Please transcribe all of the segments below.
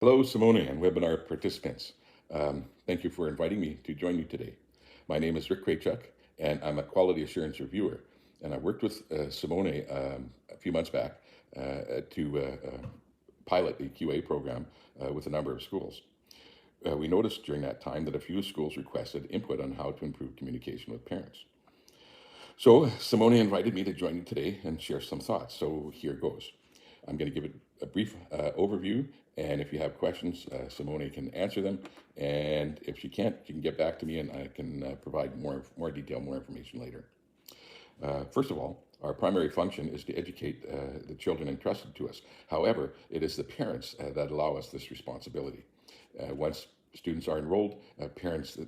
Hello, Simone and webinar participants. Thank you for inviting me to join you today. My name is Rick Kraychuk, and I'm a quality assurance reviewer. And I worked with Simone a few months back to pilot the QA program with a number of schools. We noticed during that time that a few schools requested input on how to improve communication with parents. So Simone invited me to join you today and share some thoughts. So here goes. I'm going to give it a brief overview, and if you have questions, Simone can answer them. And if she can't, she can get back to me, and I can provide more detail, more information later. First of all, our primary function is to educate the children entrusted to us. However, it is the parents that allow us this responsibility. Once students are enrolled, parents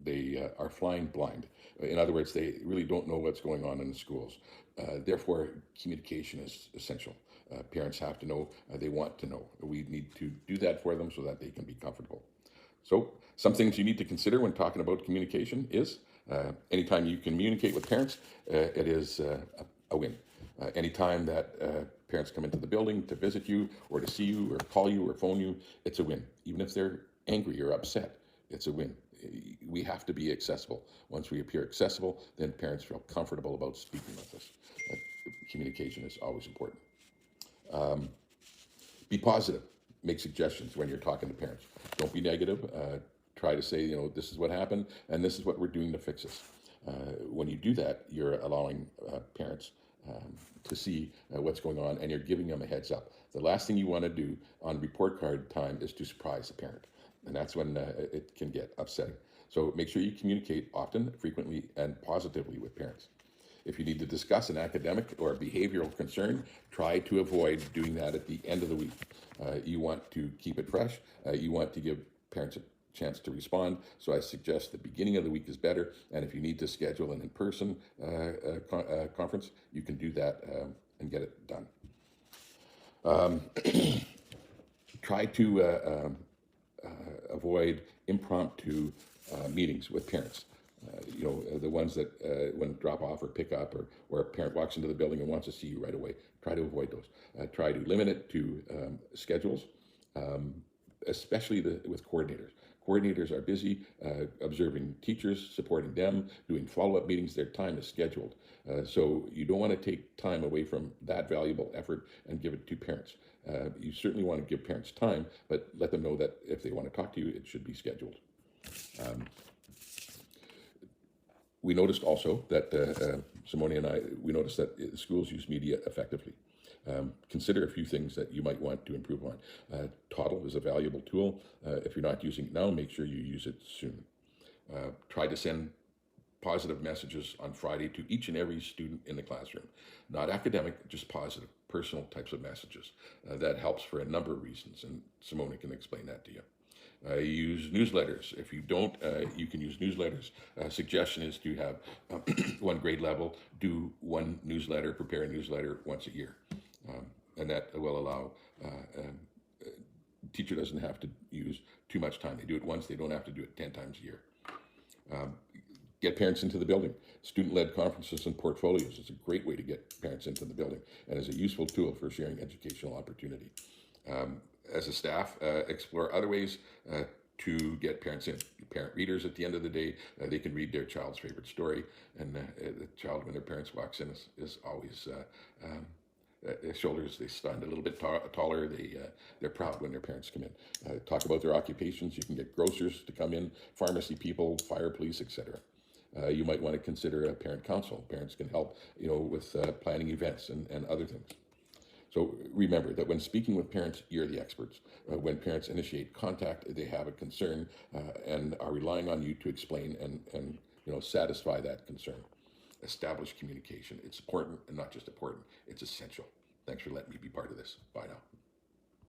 they are flying blind. In other words, they really don't know what's going on in the schools. Therefore, communication is essential. Parents have to know, they want to know. We need to do that for them so that they can be comfortable. So some things you need to consider when talking about communication is anytime you communicate with parents, it is a win. Anytime that parents come into the building to visit you or to see you or call you or phone you, it's a win. Even if they're angry or upset, it's a win. We have to be accessible. Once we appear accessible, then parents feel comfortable about speaking with us. Communication is always important. Be positive. Make suggestions when you're talking to parents. Don't be negative. Try to say, this is what happened and this is what we're doing to fix this. When you do that, you're allowing parents to see what's going on, and you're giving them a heads up. The last thing you want to do on report card time is to surprise a parent, and that's when it can get upsetting. So make sure you communicate often, frequently, and positively with parents. If you need to discuss an academic or behavioral concern, try to avoid doing that at the end of the week. You want to keep it fresh. You want to give parents a chance to respond. So I suggest the beginning of the week is better. And if you need to schedule an in-person conference, you can do that and get it done. Try to avoid impromptu meetings with parents. The ones that when drop off or pick up, or a parent walks into the building and wants to see you right away. Try to avoid those. Try to limit it to schedules, especially with coordinators. Coordinators are busy observing teachers, supporting them, doing follow-up meetings. Their time is scheduled. So you don't want to take time away from that valuable effort and give it to parents. You certainly want to give parents time, but let them know that if they want to talk to you, it should be scheduled. We noticed also that Simone and we noticed that schools use media effectively. Consider a few things that you might want to improve on. Toddle is a valuable tool. If you're not using it now, make sure you use it soon. Try to send positive messages on Friday to each and every student in the classroom. Not academic, just positive, personal types of messages. That helps for a number of reasons, and Simone can explain that to you. Use newsletters. If you don't, you can use newsletters. Suggestion is to have one grade level do one newsletter, prepare a newsletter once a year. And that will allow, teacher doesn't have to use too much time. They do it once, they don't have to do it 10 times a year. Get parents into the building. Student-led conferences and portfolios is a great way to get parents into the building and is a useful tool for sharing educational opportunity. As a staff, explore other ways to get parents in. Parent readers at the end of the day, they can read their child's favorite story, and the child, when their parents walks in, is always their shoulders, they stand a little bit taller. They're proud when their parents come in. Talk about their occupations. You can get grocers to come in, pharmacy people, fire, police, etc. You might want to consider a parent council. Parents can help, with planning events and other things. So remember that when speaking with parents, you're the experts. When parents initiate contact, they have a concern and are relying on you to explain and satisfy that concern. Establish communication. It's important, and not just important, it's essential. Thanks for letting me be part of this. Bye now.